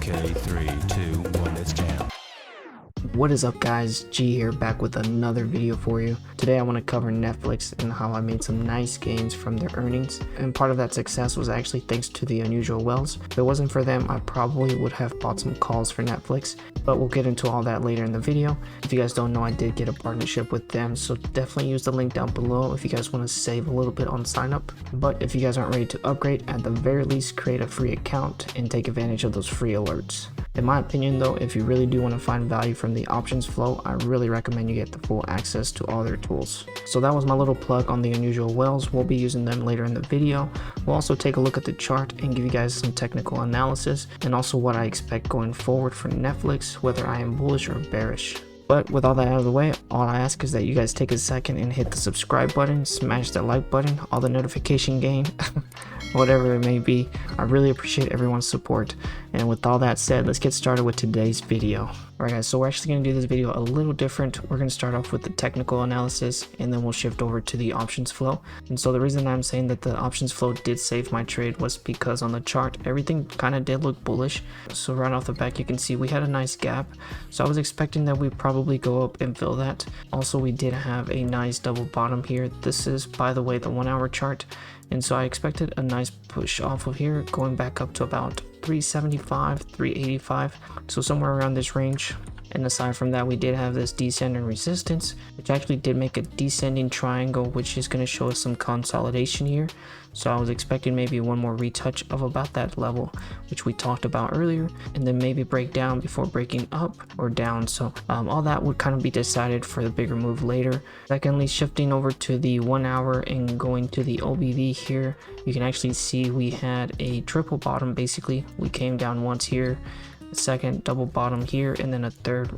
Okay, 3, 2, 1, let's jam. What is up guys, G here, back with another video for you. Today I want to cover Netflix and how I made some nice gains from their earnings, and part of that success was actually thanks to the unusual wells. If it wasn't for them, I probably would have bought some calls for Netflix, but we'll get into all that later in the video. If you guys don't know, I did get a partnership with them, so definitely use the link down below if you guys want to save a little bit on sign up. But if you guys aren't ready to upgrade, at the very least create a free account and take advantage of those free alerts. In my opinion though, if you really do want to find value from the options flow, I really recommend you get the full access to all their tools. So that was my little plug on the unusual wells. We'll be using them later in the video. We'll also take a look at the chart and give you guys some technical analysis and also what I expect going forward for Netflix, whether I am bullish or bearish. But with all that out of the way, all I ask is that you guys take a second and hit the subscribe button, smash that like button, all the notification gain, whatever it may be. I really appreciate everyone's support. And with all that said, let's get started with today's video. Alright guys, so we're actually going to do this video a little different. We're going to start off with the technical analysis and then we'll shift over to the options flow. And so the reason I'm saying that the options flow did save my trade was because on the chart, everything kind of did look bullish. So right off the back, you can see we had a nice gap. So I was expecting that we'd probably go up and fill that. Also, we did have a nice double bottom here. This is, by the way, the 1 hour chart. And so I expected a nice push off of here, going back up to about 375, 385, so somewhere around this range. And aside from that, we did have this descending resistance, which actually did make a descending triangle, which is going to show us some consolidation here. So I was expecting maybe one more retouch of about that level, which we talked about earlier, and then maybe break down before breaking up or down. So all that would kind of be decided for the bigger move later. Secondly, shifting over to the 1 hour and going to the OBV here, you can actually see we had a triple bottom. Basically, we came down once here, second double bottom here, and then a third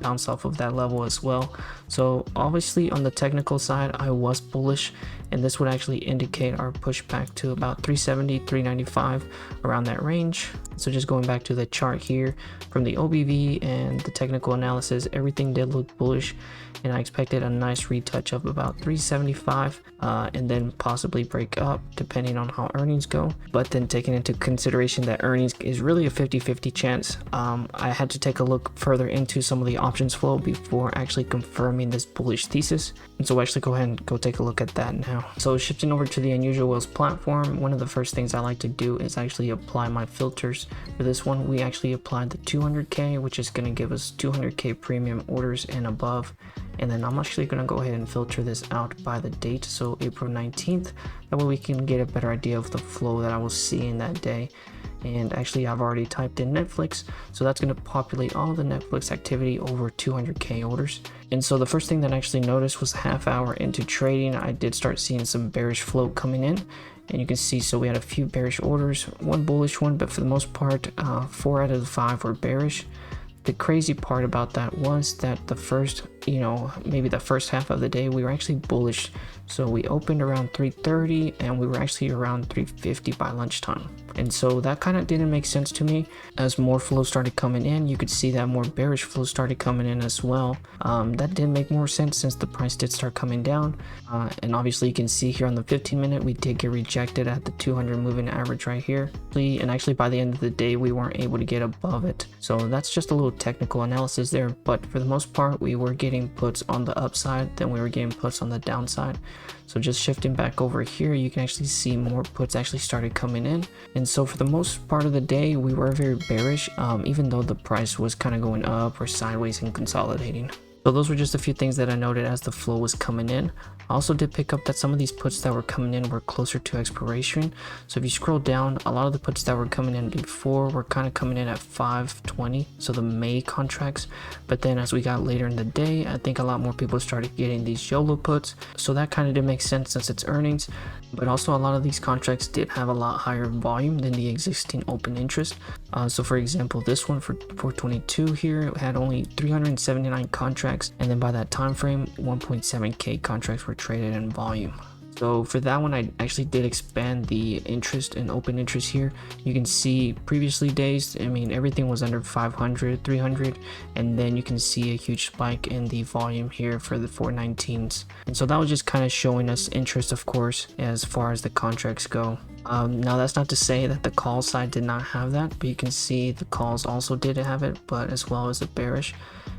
bounce off of that level as well. So obviously on the technical side, I was bullish, and this would actually indicate our pushback to about 370, 395, around that range. So just going back to the chart here from the OBV and the technical analysis, everything did look bullish, and I expected a nice retouch of about 375 and then possibly break up depending on how earnings go. But then taking into consideration that earnings is really a 50-50 chance, I had to take a look further into some of the options flow before actually confirming this bullish thesis. And so we'll actually go ahead and go take a look at that now. So shifting over to the unusual wells platform, one of the first things I like to do is actually apply my filters. For this one, we actually applied the 200k, which is going to give us 200k premium orders and above. And then I'm actually going to go ahead and filter this out by the date, so April 19th. That way we can get a better idea of the flow that I will see in that day. And actually I've already typed in Netflix, so that's going to populate all the Netflix activity over 200k orders. And so the first thing that I actually noticed was half hour into trading, I did start seeing some bearish flow coming in. And you can see, so we had a few bearish orders, one bullish one, but for the most part 4 out of the 5 were bearish. The crazy part about that was that the first, maybe the first half of the day, we were actually bullish. So we opened around 3:30 and we were actually around 3:50 by lunchtime. And so that kind of didn't make sense to me. As more flow started coming in, you could see that more bearish flow started coming in as well. That did make more sense since the price did start coming down. And obviously you can see here on the 15-minute, we did get rejected at the 200 moving average right here. And actually by the end of the day, we weren't able to get above it. So that's just a little technical analysis there. But for the most part, we were getting puts on the upside, then we were getting puts on the downside. So just shifting back over here, you can actually see more puts actually started coming in. And so for the most part of the day, we were very bearish, even though the price was kind of going up or sideways and consolidating. So those were just a few things that I noted as the flow was coming in. I also did pick up that some of these puts that were coming in were closer to expiration. So if you scroll down, a lot of the puts that were coming in before were kind of coming in at 520, so the May contracts. But then as we got later in the day, I think a lot more people started getting these YOLO puts. So that kind of did make sense since it's earnings. But also a lot of these contracts did have a lot higher volume than the existing open interest. So for example, this one for 422 here had only 379 contracts, and then by that time frame 1.7k contracts were traded in volume. So for that one, I actually did expand the interest and open interest here. You can see previously days, I mean, everything was under 500, 300, and then you can see a huge spike in the volume here for the 419s. And so that was just kind of showing us interest, of course, as far as the contracts go. Now that's not to say that the call side did not have that, but you can see the calls also did have it, but as well as the bearish.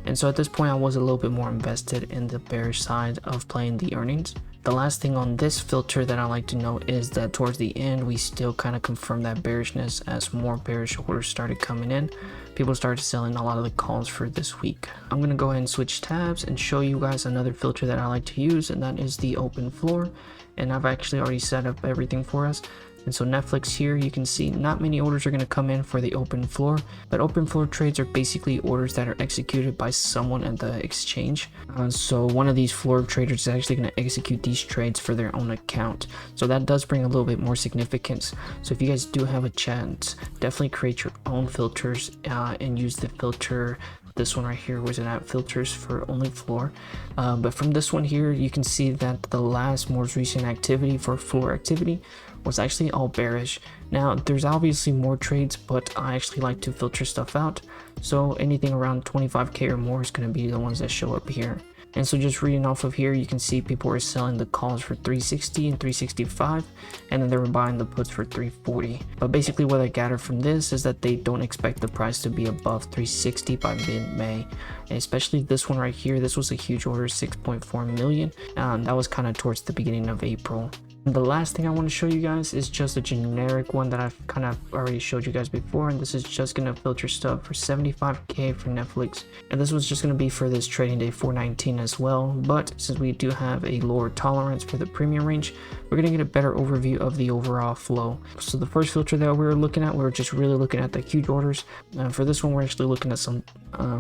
And so at this point I was a little bit more invested in the bearish side of playing the earnings. The last thing on this filter that I like to note is that towards the end we still kind of confirmed that bearishness as more bearish orders started coming in. People started selling a lot of the calls for this week. I'm going to go ahead and switch tabs and show you guys another filter that I like to use, and that is the open floor. And I've actually already set up everything for us. And so Netflix here, you can see not many orders are going to come in for the open floor, but open floor trades are basically orders that are executed by someone at the exchange. So one of these floor traders is actually going to execute these trades for their own account. So that does bring a little bit more significance. So if you guys do have a chance, definitely create your own filters and use the filter. This one right here was an app filters for only floor, but from this one here you can see that the last most recent activity for floor activity was actually all bearish. Now there's obviously more trades, but I actually like to filter stuff out, so anything around 25k or more is going to be the ones that show up here. And so just reading off of here, you can see people were selling the calls for 360 and 365, and then they were buying the puts for 340. But basically what I gathered from this is that they don't expect the price to be above 360 by mid-May. And especially this one right here, this was a huge order, 6.4 million. That was kind of towards the beginning of April. The last thing I want to show you guys is just a generic one that I've kind of already showed you guys before, and this is just going to filter stuff for 75k for Netflix, and this was just going to be for this trading day 419 as well. But since we do have a lower tolerance for the premium range, we're going to get a better overview of the overall flow. So the first filter that we were looking at, we were just really looking at the huge orders. For this one, we're actually looking at some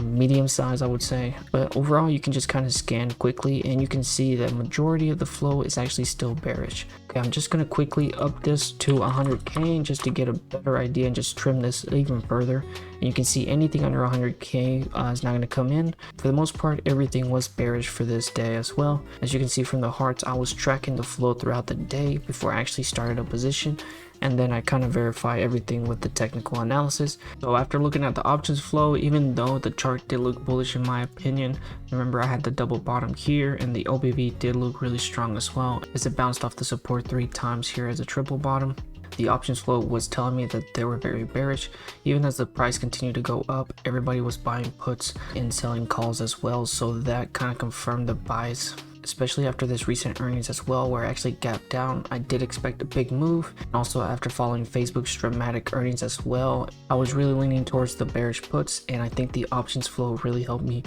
medium size, I would say, but overall you can just kind of scan quickly and you can see that majority of the flow is actually still bearish. Okay, I'm just going to quickly up this to 100k just to get a better idea and just trim this even further. And you can see anything under 100k is not going to come in. For the most part, everything was bearish for this day as well. As you can see from the hearts, I was tracking the flow throughout the day before I actually started a position, and then I kind of verify everything with the technical analysis. So after looking at the options flow, even though the chart did look bullish in my opinion, remember I had the double bottom here, and the OBV did look really strong as well as it bounced off the support 3 times here as a triple bottom. The options flow was telling me that they were very bearish. Even as the price continued to go up, everybody was buying puts and selling calls as well, so that kind of confirmed the buys, especially after this recent earnings as well, where I actually gapped down. I did expect a big move. And also after following Facebook's dramatic earnings as well, I was really leaning towards the bearish puts, and I think the options flow really helped me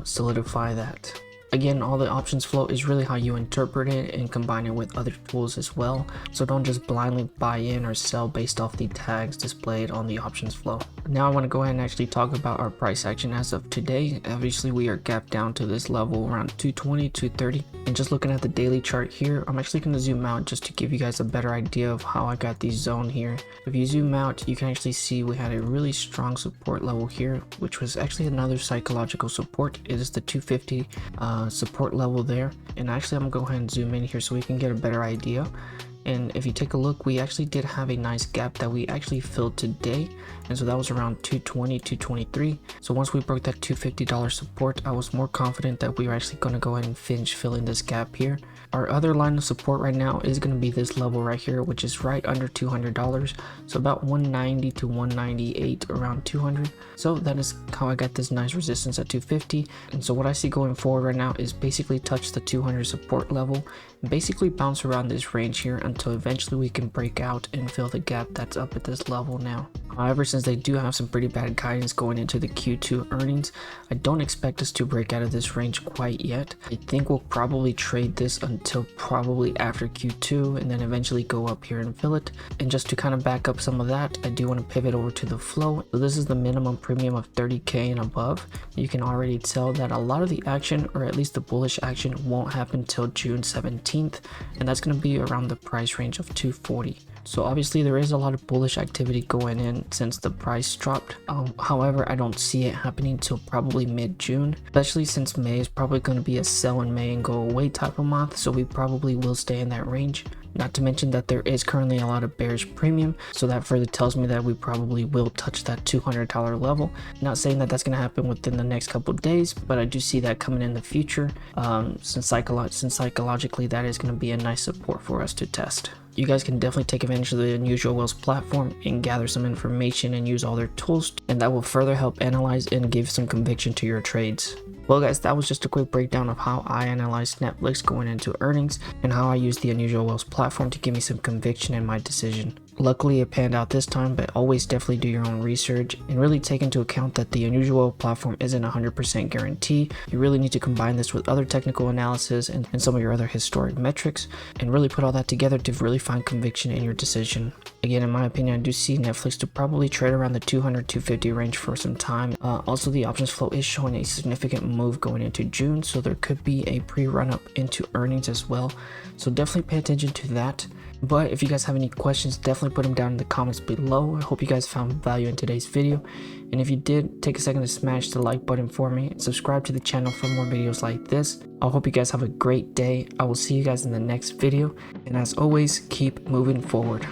solidify that. Again, all the options flow is really how you interpret it and combine it with other tools as well. So don't just blindly buy in or sell based off the tags displayed on the options flow. Now I want to go ahead and actually talk about our price action as of today. Obviously we are gapped down to this level around 220, 230. And just looking at the daily chart here, I'm actually going to zoom out just to give you guys a better idea of how I got these zone here. If you zoom out, you can actually see we had a really strong support level here, which was actually another psychological support. It is the 250 support level there. And actually I'm gonna go ahead and zoom in here so we can get a better idea. And if you take a look, we actually did have a nice gap that we actually filled today, and so that was around 220, 223. So once we broke that $250 support, I was more confident that we were actually going to go ahead and finish filling this gap here. Our other line of support right now is going to be this level right here, which is right under $200, so about 190 to 198, around 200. So that is how I got this nice resistance at 250. And so what I see going forward right now is basically touch the 200 support level and basically bounce around this range here until eventually we can break out and fill the gap that's up at this level now. However, since they do have some pretty bad guidance going into the Q2 earnings, I don't expect us to break out of this range quite yet. I think we'll probably trade this until probably after Q2 and then eventually go up here and fill it. And just to kind of back up some of that, I do want to pivot over to the flow. So this is the minimum premium of 30k and above. You can already tell that a lot of the action, or at least the bullish action, won't happen till June 17th, and that's going to be around the price range of 240. So obviously there is a lot of bullish activity going in since the price dropped. However, I don't see it happening till probably mid-June, especially since May is probably going to be a sell in May and go away type of month, so we probably will stay in that range. Not to mention that there is currently a lot of bearish premium, so that further tells me that we probably will touch that $200 level. Not saying that that's going to happen within the next couple of days, but I do see that coming in the future, since psychologically that is going to be a nice support for us to test. You guys can definitely take advantage of the Unusual Whales platform and gather some information and use all their tools, and that will further help analyze and give some conviction to your trades. Well guys, that was just a quick breakdown of how I analyzed Netflix going into earnings and how I used the Unusual Whales platform to give me some conviction in my decision. Luckily it panned out this time, but always definitely do your own research and really take into account that the Unusual platform isn't 100% guarantee. You really need to combine this with other technical analysis and some of your other historic metrics and really put all that together to really find conviction in your decision. Again, in my opinion, I do see Netflix to probably trade around the 200-250 range for some time. Also, the options flow is showing a significant move going into June, so there could be a pre-run up into earnings as well. So definitely pay attention to that. But if you guys have any questions, definitely put them down in the comments below. I hope you guys found value in today's video. And if you did, take a second to smash the like button for me and subscribe to the channel for more videos like this. I hope you guys have a great day. I will see you guys in the next video. And as always, keep moving forward.